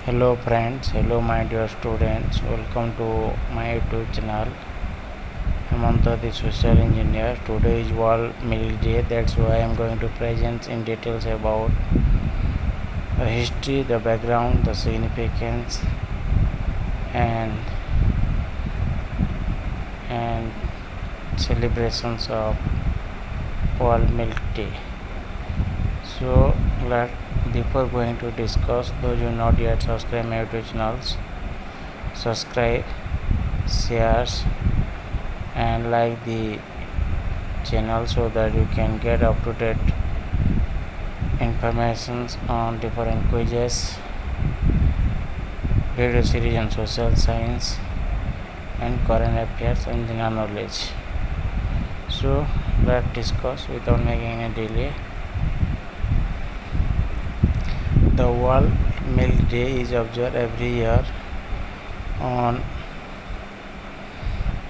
Hello friends, hello my dear students, welcome to my YouTube channel. Hemanta the social engineer. Today is World Milk Day, that's why I am going to present in details about the history, the background, the significance and and celebrations of World Milk Day. So before going to discuss, those who not yet subscribe my YouTube channels, subscribe, shares and like the channel so that you can get up to date informations on different quizzes, video series on social science and current affairs and general knowledge. So let's discuss without making any delay. The World Milk Day is observed every year on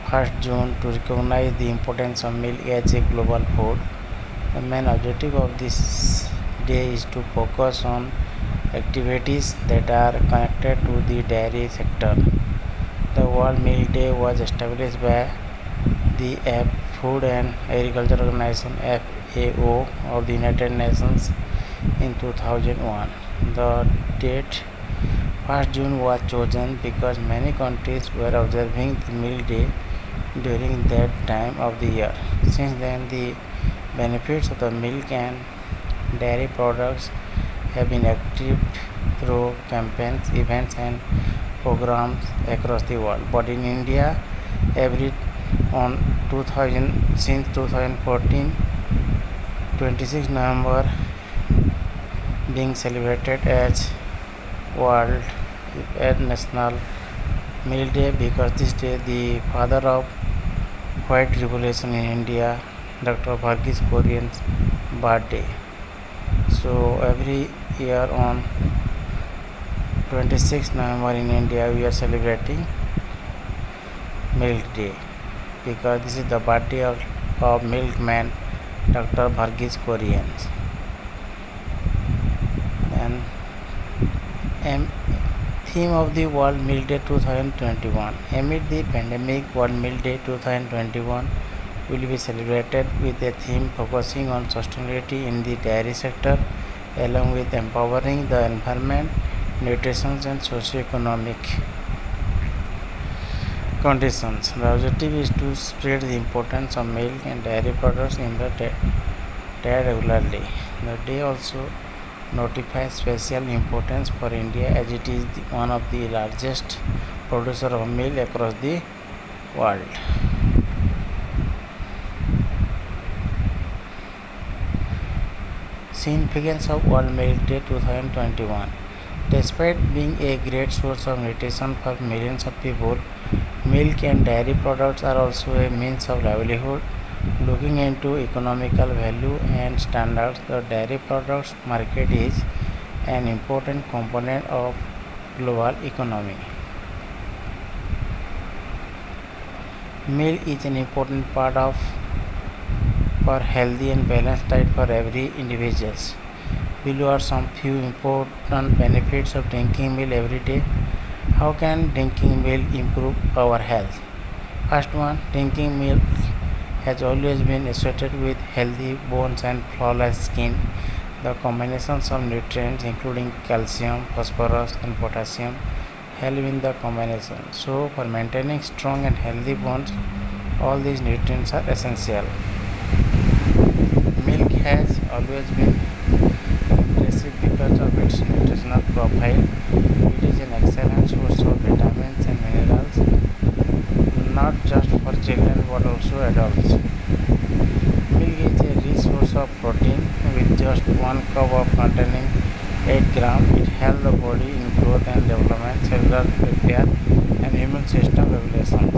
1st June to recognize the importance of milk as a global food. The main objective of this day is to focus on activities that are connected to the dairy sector. The World Milk Day was established by the Food and Agriculture Organization FAO of the United Nations in 2001. The date 1st June was chosen because many countries were observing the Milk Day during that time of the year. Since then, the benefits of the milk and dairy products have been active through campaigns, events and programs across the world. But in India, since 2014, 26 November being celebrated as National Milk Day, because this day the father of White Revolution in India, Dr. Varghese Kurien's birthday. So every year on 26 November in India we are celebrating Milk Day because this is the birthday of milkman Dr. Varghese Kurien. And theme of the World Milk Day 2021. Amid the pandemic, World Milk Day 2021 will be celebrated with a theme focusing on sustainability in the dairy sector, along with empowering the environment, nutrition and socio-economic conditions. The objective is to spread the importance of milk and dairy products in the day regularly. The day also notifies special importance for India as it is one of the largest producer of milk across the world. Significance of World Milk Day 2021. Despite being a great source of nutrition for millions of people, milk and dairy products are also a means of livelihood. Looking into economical value and standards, the dairy products market is an important component of global economy. Milk is an important part of for healthy and balanced diet for every individual. Below are some few important benefits of drinking milk every day. How can drinking milk improve our health? First one, drinking milk has always been associated with healthy bones and flawless skin. The combinations of nutrients including calcium, phosphorus and potassium help in the combination. So for maintaining strong and healthy bones, all these nutrients are essential. Milk has always been impressive because of its nutritional profile. It is an excellent source of vitamins and minerals, not just for children but also adults. Milk is a rich source of protein. With just 1 cup of containing 8 grams, it helps the body in growth and development, cellular repair and immune system regulation.